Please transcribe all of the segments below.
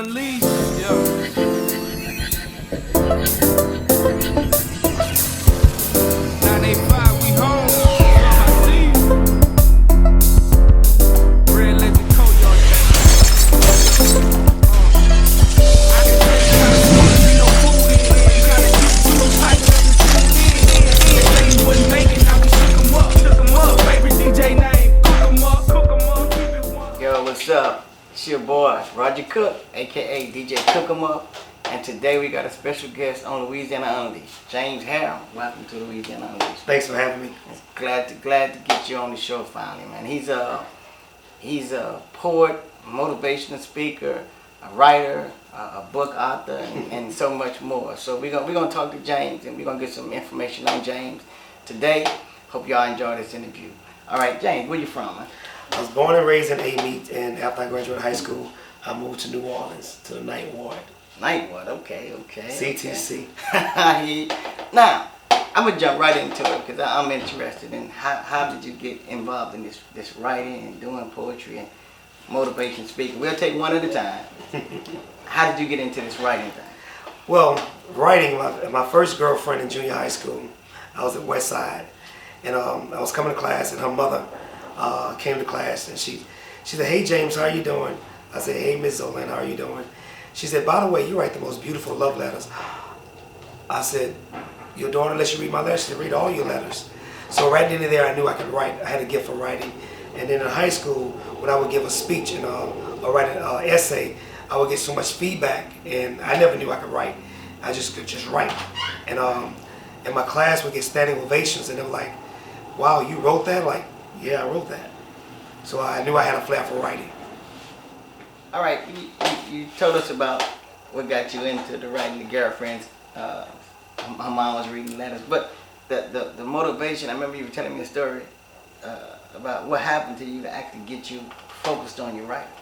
unleashed. Yeah. 985, we home. I see you. Red Legend Code, y'all I can tell you how to smoke, you no food in. You gotta get to them pipes and tune in. Say you wasn't making, now we shook 'em up. Favorite DJ name, cook 'em up, keep it one. Yo, what's up? It's your boy, Roger Cook, aka DJ Cook 'em Up. And today we got a special guest on Louisiana Unleashed, James Harrell. Welcome to Louisiana Unleashed. Thanks for having me. Glad to get you on the show finally, man. He's a poet, motivational speaker, a writer, a book author, and so much more. So we're gonna talk to James, and we're gonna get some information on James today. Hope y'all enjoy this interview. All right, James, where you from, man? I was born and raised in A-Meat, and after I graduated high school, I moved to New Orleans, to the Ninth Ward. Ninth Ward, okay. CTC. Okay. Now, I'm gonna jump right into it because I'm interested in how did you get involved in this writing and doing poetry and motivation speaking. We'll take one at a time. How did you get into this writing thing? Well, writing, my first girlfriend in junior high school, I was at West Side, and I was coming to class, and her mother came to class, and she said, "Hey James, how are you doing?" I said, "Hey Miss Zolan, how are you doing?" She said, "By the way, you write the most beautiful love letters." I said, "Your daughter lets you read my letters?" She said, "Read all your letters." So right then and there, I knew I could write. I had a gift for writing. And then in high school, when I would give a speech and or write an essay, I would get so much feedback, and I never knew I could write. I just could write. And my class would get standing ovations, and they were like, "Wow, you wrote that?" Like, "Yeah, I wrote that." So I knew I had a flair for writing. All right, you told us about what got you into the writing, the girlfriends. Her mom was reading letters, but the motivation. I remember you were telling me a story about what happened to you to actually get you focused on your writing.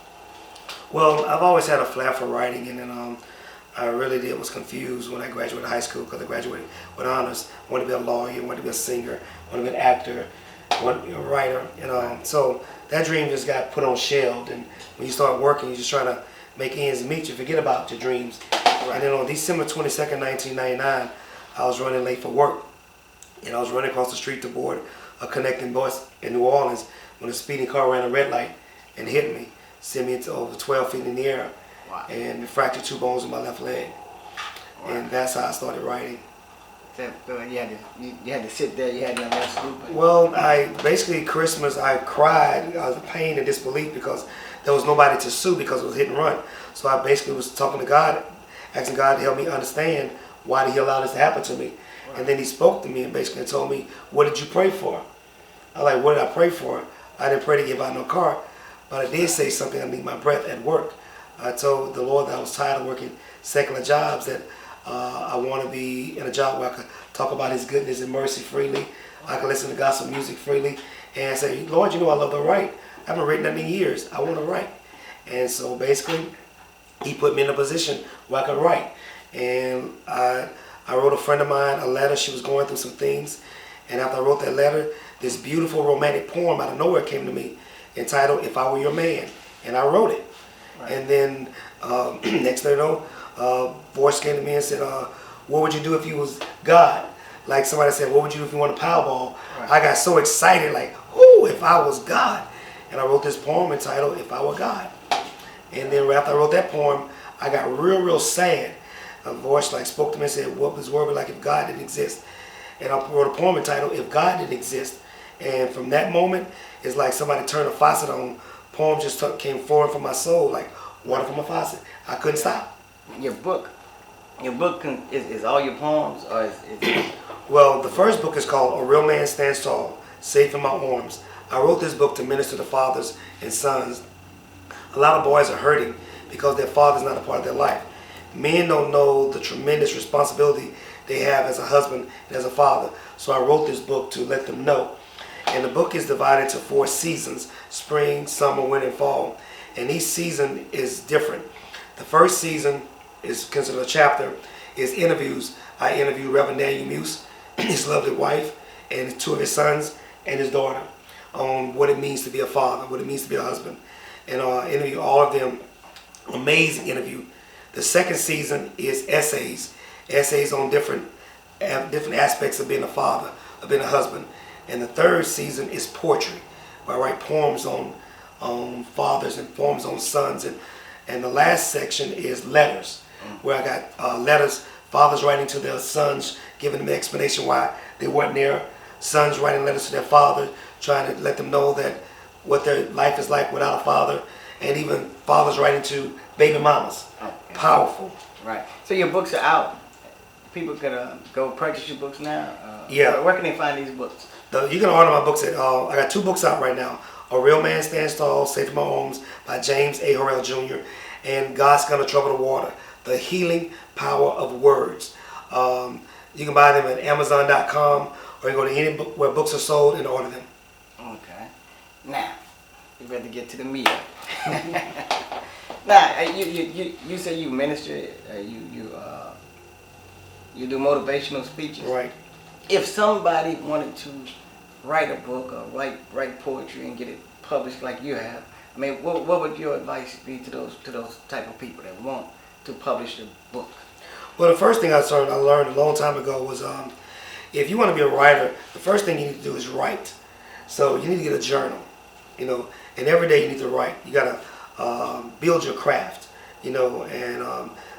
Well, I've always had a flair for writing, and then I really was confused when I graduated high school because I graduated with honors. I wanted to be a lawyer, wanted to be a singer, wanted to be an actor, wanted to be a writer, and so that dream just got put on shelved. And when you start working, you're just trying to make ends meet. You forget about your dreams. Right. And then on December 22nd, 1999, I was running late for work, and I was running across the street to board a connecting bus in New Orleans when a speeding car ran a red light and hit me, sent me into over 12 feet in the air. Wow. And fractured 2 bones in my left leg. Wow. And that's how I started writing. You had to sit there, you had no left scoop. Well, Christmas, I cried out of pain and disbelief because there was nobody to sue because it was hit and run. So I basically was talking to God, asking God to help me understand why did he allow this to happen to me. Right. And then he spoke to me and basically told me, "What did you pray for?" I was like, "What did I pray for?" I didn't pray to get by no car, but I did say something, I need my breath at work. I told the Lord that I was tired of working secular jobs, that I want to be in a job where I could talk about his goodness and mercy freely. I could listen to gospel music freely and say, "Lord, you know I love to write. I haven't written nothing in years. I want to write." And so basically, he put me in a position where I could write. And I wrote a friend of mine a letter. She was going through some things. And after I wrote that letter, this beautiful romantic poem out of nowhere came to me entitled, "If I Were Your Man." And I wrote it. Right. And then next thing you know, voice came to me and said, "What would you do if you was God?" Like somebody said, "What would you do if you won a Powerball?" Right. I got so excited, like, "Whoo, if I was God." And I wrote this poem entitled, "If I Were God." And then after I wrote that poem, I got real sad. A voice spoke to me and said, "What was world like if God didn't exist?" And I wrote a poem entitled, "If God Didn't Exist." And from that moment, it's like somebody turned a faucet on. Poem just came flowing from my soul like water from a faucet. I couldn't stop. Your book is all your poems, or is Well, the first book is called "A Real Man Stands Tall, Safe in My Arms." I wrote this book to minister to fathers and sons. A lot of boys are hurting because their father's not a part of their life. Men don't know the tremendous responsibility they have as a husband and as a father. So I wrote this book to let them know. And the book is divided into 4 seasons: spring, summer, winter, and fall. And each season is different. The first season is considered a chapter, is interviews. I interviewed Reverend Daniel Muse, his lovely wife, and 2 of his sons and his daughter on what it means to be a father, what it means to be a husband. And I interviewed all of them Amazing interview. The second season is essays on different aspects of being a father, of being a husband. And the third season is poetry, where I write poems on fathers and poems on sons. And the last section is letters, where I got letters, fathers writing to their sons, giving them an explanation why they weren't there. Sons writing letters to their father, trying to let them know that what their life is like without a father. And even fathers writing to baby mamas. Okay. Powerful. Right. So your books are out. People could go purchase your books now. Yeah. Where can they find these books? You can order my books at, I got 2 books out right now. A Real Man Stands Tall, Safe from My Homes by James A. Harrell Jr. and God's Gonna Trouble the Water, The Healing Power of Words. You can buy them at Amazon.com or you can go to any book where books are sold and order them. Okay. Now, you better get to the meat. Now, you say you minister, you do motivational speeches. Right. If somebody wanted to write a book or write poetry and get it published like you have, I mean, what would your advice be to those type of people that want to publish a book? Well, the first thing I learned a long time ago was if you want to be a writer, the first thing you need to do is write. So you need to get a journal, and every day you need to write. You got to build your craft, and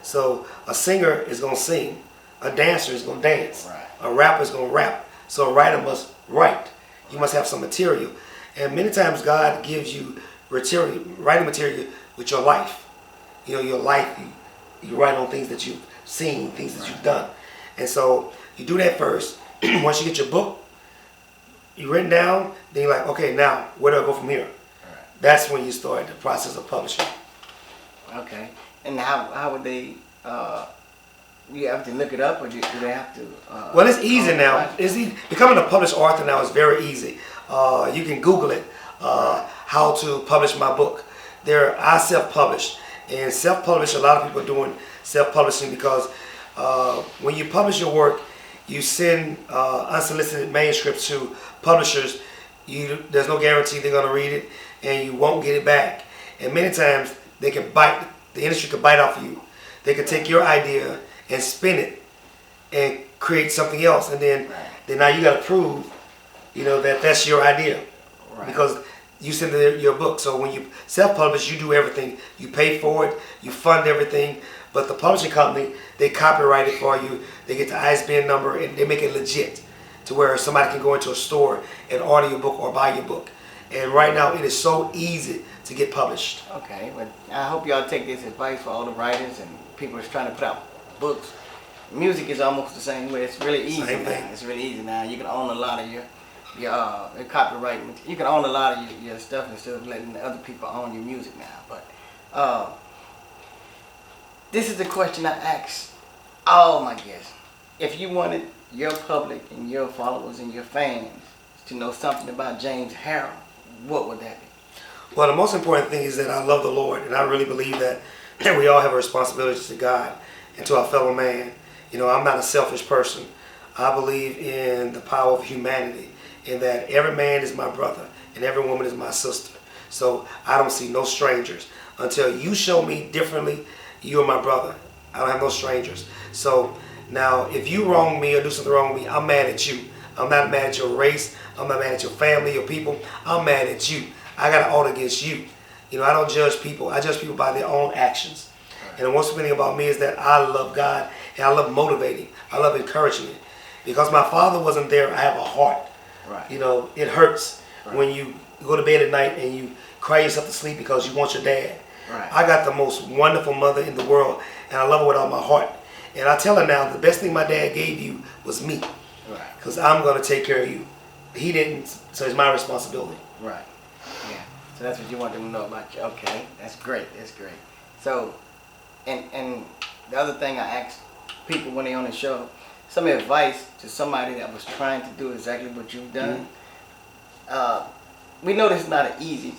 so a singer is going to sing, a dancer is going to dance, right. A rapper is going to rap. So a writer must write. You must have some material. And many times God gives you writing material with your life. Your life, you write on things that you've seen, things that you've done. And so you do that first. Once you get your book, you written down, then you're like, okay, now where do I go from here? Right. That's when you start the process of publishing. Okay. And how would they? You have to look it up, or do they have to? Well, it's easy now. It's easy. Becoming a published author now is very easy. You can Google it, how to publish my book. I self-published. And self-published, a lot of people are doing self-publishing because when you publish your work, you send unsolicited manuscripts to publishers. There's no guarantee they're going to read it, and you won't get it back. And many times, the industry could bite off of you. They could take your idea and spin it and create something else, and then now you got to prove, that that's your idea, because you send your book. So when you self-publish, you do everything. You pay for it, you fund everything, but the publishing company, they copyright it for you. They get the ISBN number and they make it legit to where somebody can go into a store and order your book or buy your book. And right now, it is so easy to get published. Okay, but I hope y'all take this advice for all the writers and people that's trying to put out books. Music is almost the same way. It's really easy. Same thing. It's really easy now. You can own a lot of your copyright. You can own a lot of your stuff instead of letting other people own your music now. But this is the question I ask all my guests. If you wanted your public and your followers and your fans to know something about James Harrell, what would that be? Well, the most important thing is that I love the Lord, and I really believe that we all have a responsibility to God and to our fellow man. I'm not a selfish person. I believe in the power of humanity, in that every man is my brother and every woman is my sister. So I don't see no strangers. Until you show me differently, you are my brother. I don't have no strangers. So now, if you wrong me or do something wrong with me, I'm mad at you. I'm not mad at your race. I'm not mad at your family, your people. I'm mad at you. I got an order against you. I don't judge people. I judge people by their own actions. And the most important thing about me is that I love God and I love motivating. I love encouraging. Because my father wasn't there, I have a heart. Right. It hurts Right. when you go to bed at night and you cry yourself to sleep because you want your dad. Right. I got the most wonderful mother in the world, and I love her with all my heart. And I tell her now, the best thing my dad gave you was me. Right. Because I'm going to take care of you. He didn't, so it's my responsibility. Right. Yeah. So that's what you want them to know about you. Okay. That's great. That's great. So, and the other thing I ask people when they're on the show, some advice to somebody that was trying to do exactly what you've done. We know this is not an easy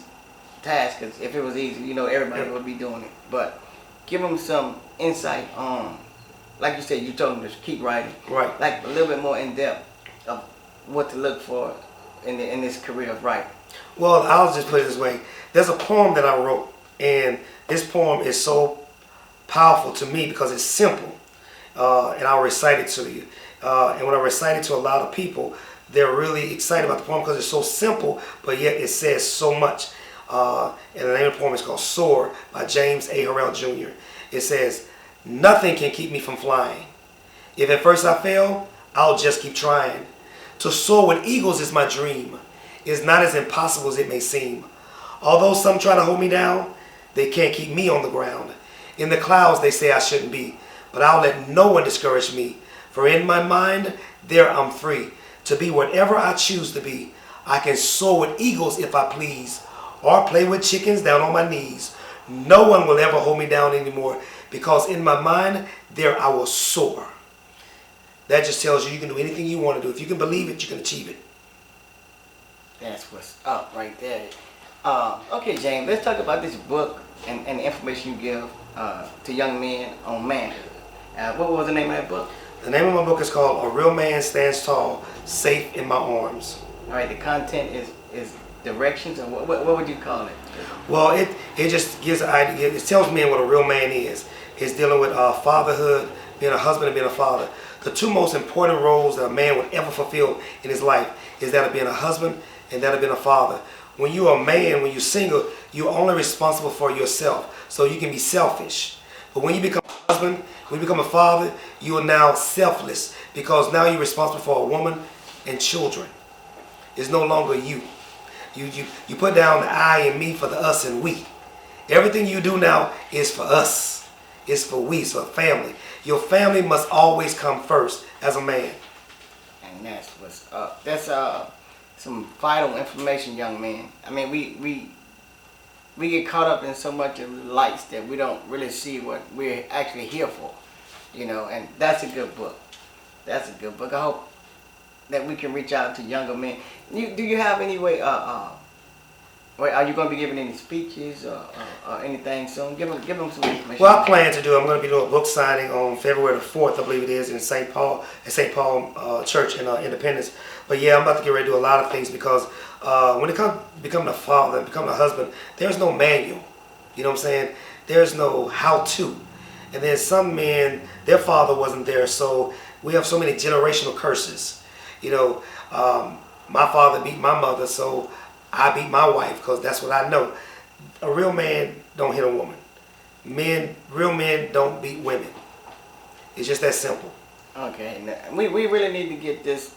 task, because if it was easy, everybody would be doing it. But give them some insight on, like you said, you told them to keep writing. Right. Like a little bit more in depth of what to look for in this career of writing. Well, I'll just put it this way. There's a poem that I wrote And this poem is so powerful to me because it's simple, and I'll recite it to you. And when I recite it to a lot of people, they're really excited about the poem because it's so simple, but yet it says so much. And the name of the poem is called Soar by James A. Harrell Jr. It says, "Nothing can keep me from flying. If at first I fail, I'll just keep trying. To soar with eagles is my dream. It's not as impossible as it may seem. Although some try to hold me down, they can't keep me on the ground. In the clouds they say I shouldn't be, but I'll let no one discourage me. For in my mind, there I'm free to be whatever I choose to be. I can soar with eagles if I please, or play with chickens down on my knees. No one will ever hold me down anymore, because in my mind, there I will soar." That just tells you can do anything you want to do. If you can believe it, you can achieve it. That's what's up right there. Okay, James, let's talk about this book and the information you give to young men on manhood. What was the name of that book? The name of my book is called A Real Man Stands Tall, Safe in My Arms. All right, the content is directions, or what would you call it? Well, it just gives an idea. It tells men what a real man is. It's dealing with fatherhood, being a husband and being a father. The two most important roles that a man would ever fulfill in his life is that of being a husband and that of being a father. When you're a man, when you're single, you're only responsible for yourself. So you can be selfish. But when you become a husband, when you become a father, you are now selfless, because now you're responsible for a woman and children. It's no longer you. You put down the I and me for the us and we. Everything you do now is for us. It's for we, it's for family. Your family must always come first as a man. And that's what's up. That's some vital information, young man. I mean, we get caught up in so much of the lights that we don't really see what we're actually here for, you know. And that's a good book. That's a good book. I hope that we can reach out to younger men. Do you have any way? Are you going to be giving any speeches or anything soon? Give them some information. Well, I plan to do. I'm going to be doing a book signing on February the 4th, I believe it is, in St. Paul Church in Independence. But yeah, I'm about to get ready to do a lot of things, because when it comes to becoming a father, becoming a husband, there's no manual. You know what I'm saying? There's no how-to. And then some men, their father wasn't there, so we have so many generational curses. You know, my father beat my mother, so I beat my wife, because that's what I know. A real man don't hit a woman. Real men don't beat women. It's just that simple. Okay, now, we really need to get this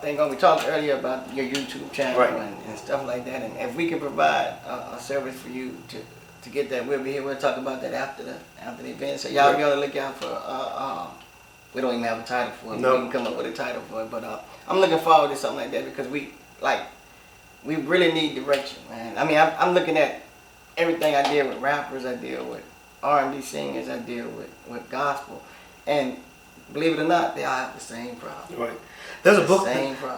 thing on. We talked earlier about your YouTube channel, right, and stuff like that. And if we can provide a service for you to get that, we'll be here. We'll talk about that after the event. So y'all gotta look out for. We don't even have a title for it. Nope. We can come up with a title for it. But I'm looking forward to something like that, because we really need direction, man. I mean, I'm looking at everything I deal with rappers, I deal with R&B singers, I deal with gospel, and believe it or not, they all have the same problem. Right. There's a book.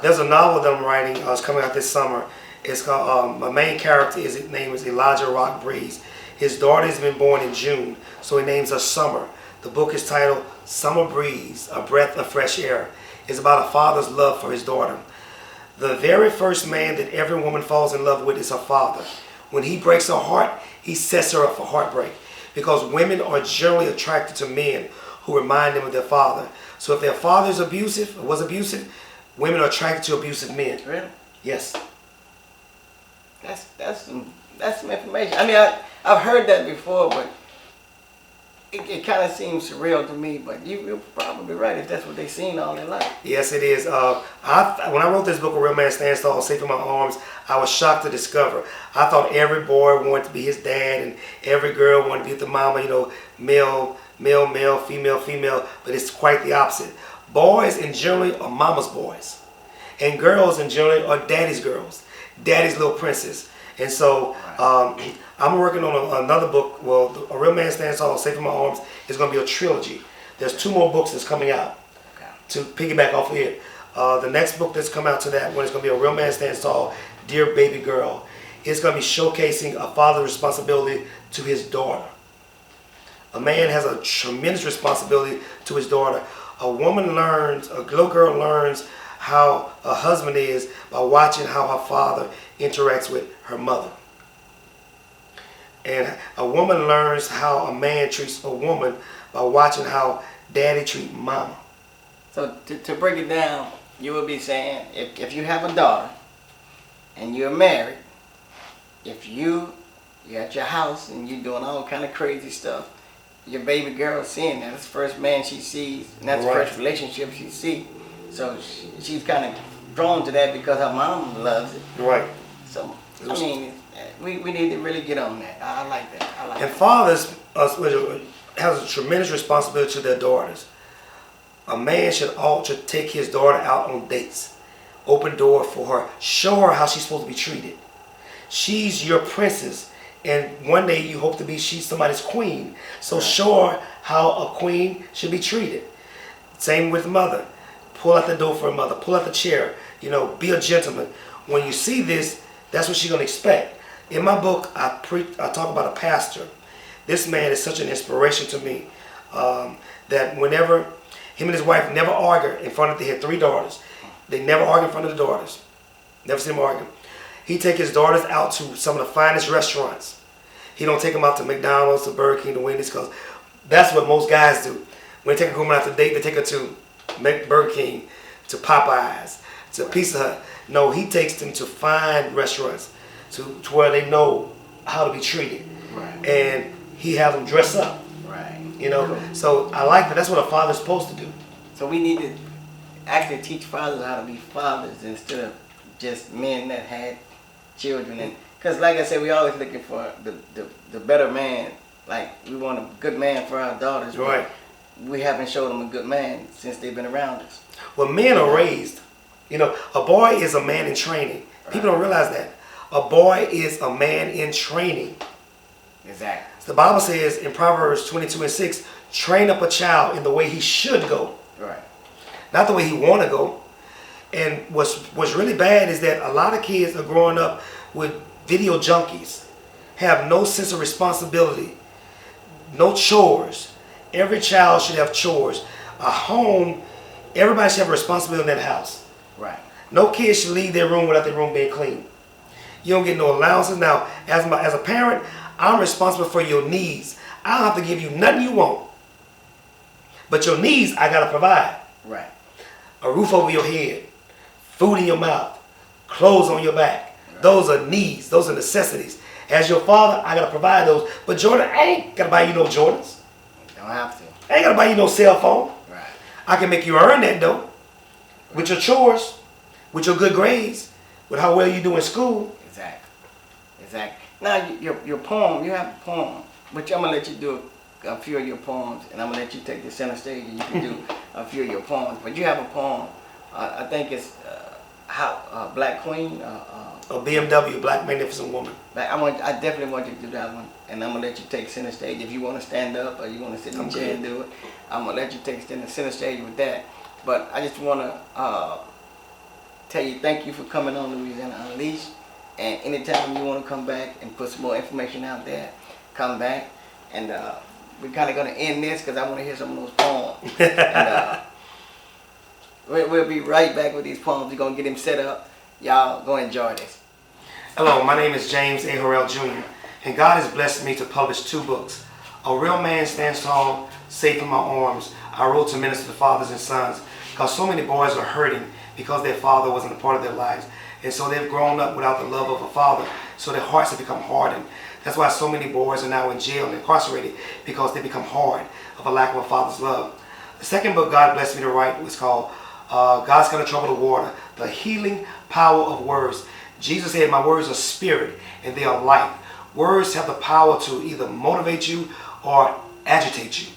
There's a novel that I'm writing. It's coming out this summer. It's called. My main character his name is Elijah Rock Breeze. His daughter has been born in June, so he names her Summer. The book is titled Summer Breeze, A Breath of Fresh Air. It's about a father's love for his daughter. The very first man that every woman falls in love with is her father. When he breaks her heart, he sets her up for heartbreak, because women are generally attracted to men who remind them of their father. So if their father is abusive, or was abusive, women are attracted to abusive men. Really? Yes. That's some information. I mean, I've heard that before, but it kind of seems surreal to me. But you're probably right if that's what they've seen all their life. Yes, it is. When I wrote this book, A Real Man Stands Tall, Safe in My Arms, I was shocked to discover. I thought every boy wanted to be his dad, and every girl wanted to be with the mama, you know, male, female, but it's quite the opposite. Boys in generally are mama's boys, and girls in generally are daddy's girls, daddy's little princess. And so I'm working on another book. Well, A Real Man Stands Tall, Safe in My Arms is going to be a trilogy. There's 2 more books that's coming out to piggyback off of it. The next book that's come out to that one is going to be A Real Man Stands Tall, Dear Baby Girl. It's going to be showcasing a father's responsibility to his daughter. A man has a tremendous responsibility to his daughter. A little girl learns how a husband is by watching how her father interacts with her mother. And a woman learns how a man treats a woman by watching how daddy treat mama. So to break it down, you would be saying if you have a daughter and you're married, if you're at your house and you're doing all kind of crazy stuff, your baby girl seeing that. That's the first man she sees, and that's the first relationship she sees. So she's kind of drawn to that because her mom loves it. Right. So, I mean, we need to really get on that. I like that. And fathers has a tremendous responsibility to their daughters. A man should take his daughter out on dates. Open door for her. Show her how she's supposed to be treated. She's your princess. And one day you hope to be she's somebody's queen. So show her how a queen should be treated. Same with mother. Pull out the door for a mother. Pull out the chair. Be a gentleman. When you see this, that's what she's going to expect. In my book, I talk about a pastor. This man is such an inspiration to me that whenever him and his wife never argue in front of, they had 3 daughters. They never argue in front of the daughters. Never seen them argue. He take his daughters out to some of the finest restaurants. He don't take them out to McDonald's, to Burger King, to Wendy's, because that's what most guys do. When they take a woman out to date, they take her to Burger King, to Popeyes, to Pizza Hut. No, he takes them to fine restaurants, to where they know how to be treated. Right. And he has them dress up. Right. So I like that. That's what a father's supposed to do. So we need to actually teach fathers how to be fathers instead of just men that had children. And because, like I said, we always looking for the better man. Like, we want a good man for our daughters. Right. We haven't showed them a good man since they've been around us. Well, men are raised. A boy is a man in training. Right. People don't realize that. A boy is a man in training. Exactly. The Bible says in Proverbs 22:6, train up a child in the way he should go. Right. Not the way he want to go. And what's really bad is that a lot of kids are growing up with video junkies, have no sense of responsibility, no chores. Every child should have chores. A home, everybody should have a responsibility in that house. Right. No kid should leave their room without their room being clean. You don't get no allowances. Now, as a parent, I'm responsible for your needs. I don't have to give you nothing you want. But your needs, I got to provide. Right. A roof over your head, food in your mouth, clothes on your back. Right. Those are needs. Those are necessities. As your father, I got to provide those. But Jordan, I ain't got to buy you no Jordans. Don't have to. I ain't got to buy you no cell phone. Right. I can make you earn that though. With your chores, with your good grades, with how well you do in school. Exactly. Now, your poem, you have a poem, which I'm going to let you do a few of your poems, and I'm going to let you take the center stage and you can do a few of your poems. But you have a poem, I think it's Black Queen. A BMW, Black Magnificent Woman. I definitely want you to do that one, and I'm going to let you take center stage. If you want to stand up or you want to sit in the chair and do it, I'm going to let you take the center stage with that. But I just want to tell you thank you for coming on Louisiana Unleashed. And anytime you want to come back and put some more information out there, come back. And we're kind of going to end this because I want to hear some of those poems. And we'll be right back with these poems. We're going to get them set up. Y'all go enjoy this. Hello, my name is James A. Harrell Jr. And God has blessed me to publish 2 books. A Real Man Stands Tall, Safe in My Arms. I wrote to minister to fathers and sons because so many boys are hurting because their father wasn't a part of their lives. And so they've grown up without the love of a father, so their hearts have become hardened. That's why so many boys are now in jail and incarcerated, because they become hard of a lack of a father's love. The second book God blessed me to write was called God's Gonna Trouble the Water, The Healing Power of Words. Jesus said, my words are spirit and they are life. Words have the power to either motivate you or agitate you.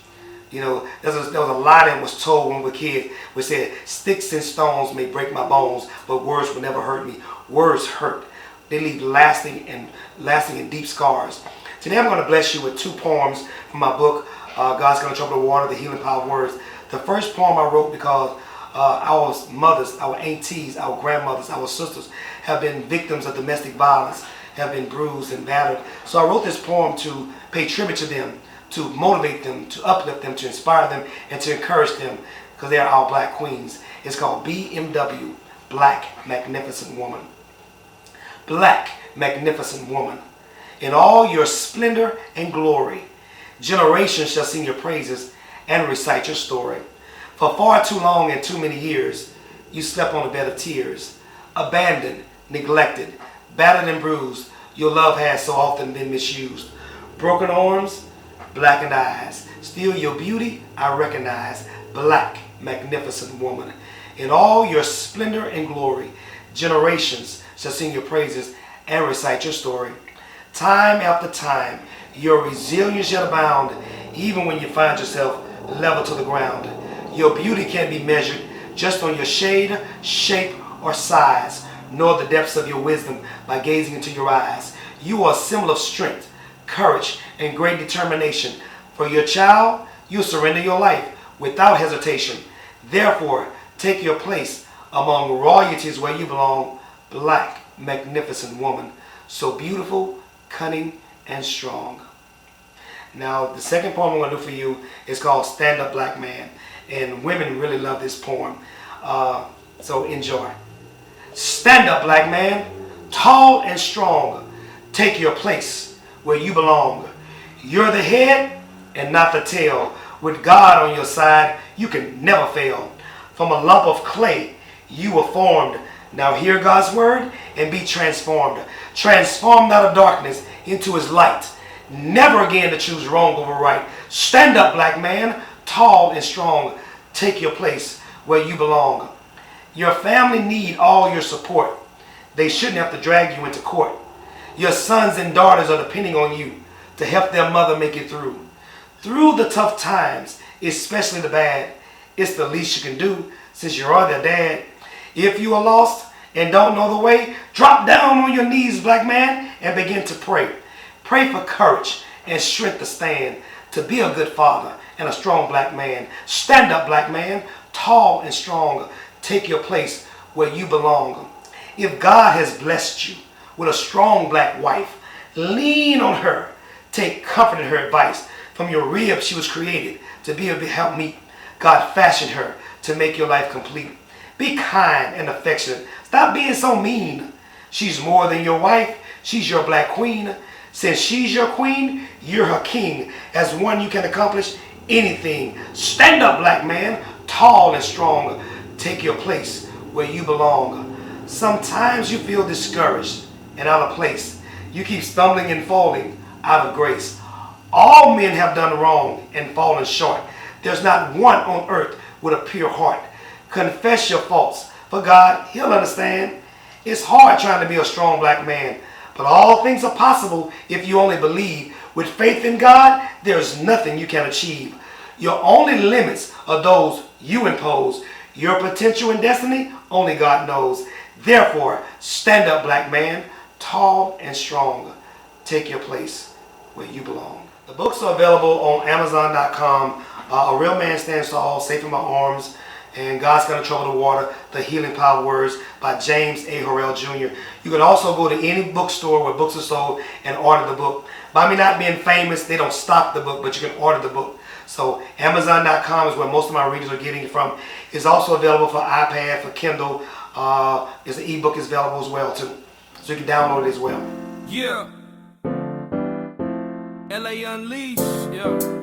There was a lie that was told when we were kids. We said, sticks and stones may break my bones, but words will never hurt me. Words hurt. They leave lasting and deep scars. Today I'm going to bless you with 2 poems from my book, God's Gonna Trouble the Water, The Healing Power of Words. The first poem I wrote because our mothers, our aunties, our grandmothers, our sisters have been victims of domestic violence, have been bruised and battered. So I wrote this poem to pay tribute to them, to motivate them, to uplift them, to inspire them, and to encourage them, because they are our black queens. It's called BMW, Black Magnificent Woman. Black Magnificent Woman. in all your splendor and glory. Generations shall sing your praises and recite your story. For far too long and too many years, you slept on a bed of tears. Abandoned, neglected, battered and bruised, your love has so often been misused. Broken arms, blackened eyes. Still your beauty I recognize. Black, magnificent woman. In all your splendor and glory, generations shall sing your praises and recite your story. Time after time, your resilience shall abound, even when you find yourself level to the ground. Your beauty can't be measured just on your shade, shape, or size, nor the depths of your wisdom by gazing into your eyes. You are a symbol of strength, courage, and great determination. For your child, you surrender your life without hesitation. Therefore, take your place among royalties where you belong. Black, magnificent woman, so beautiful, cunning, and strong. Now, the second poem I'm going to do for you is called Stand Up Black Man. And women really love this poem. So enjoy. Stand up, black man, tall and strong. Take your place where you belong. You're the head and not the tail. With God on your side, you can never fail. From a lump of clay, you were formed. Now hear God's word and be transformed. Transformed out of darkness into his light. Never again to choose wrong over right. Stand up, black man, tall and strong. Take your place where you belong. Your family need all your support. They shouldn't have to drag you into court. Your sons and daughters are depending on you to help their mother make it through. Through the tough times, especially the bad, it's the least you can do since you are their dad. If you are lost and don't know the way, drop down on your knees, black man, and begin to pray. Pray for courage and strength to stand, to be a good father and a strong black man. Stand up, black man, tall and strong. Take your place where you belong. If God has blessed you with a strong black wife, lean on her. Take comfort in her advice. From your rib she was created to be able to help meet. God fashioned her to make your life complete. Be kind and affectionate. Stop being so mean. She's more than your wife. She's your black queen. Since she's your queen, you're her king. As one, you can accomplish anything. Stand up, black man, tall and strong. Take your place where you belong. Sometimes you feel discouraged and out of place. You keep stumbling and falling out of grace. All men have done wrong and fallen short. There's not one on earth with a pure heart. Confess your faults, for God, he'll understand. It's hard trying to be a strong black man, but all things are possible if you only believe. With faith in God, there's nothing you can achieve. Your only limits are those you impose. Your potential and destiny, only God knows. Therefore, stand up, black man, tall and strong. Take your place where you belong. The books are available on Amazon.com. A Real Man Stands Tall, Safe in My Arms, and God's Gonna Trouble the Water, The Healing Power Words by James A. Harrell Jr. You can also go to any bookstore where books are sold and order the book. By me not being famous, they don't stock the book, but you can order the book. So Amazon.com is where most of my readers are getting it from. It's also available for iPad, for Kindle. There's an ebook is available as well too. So you can download it as well. Yeah. LA Unleashed, yeah.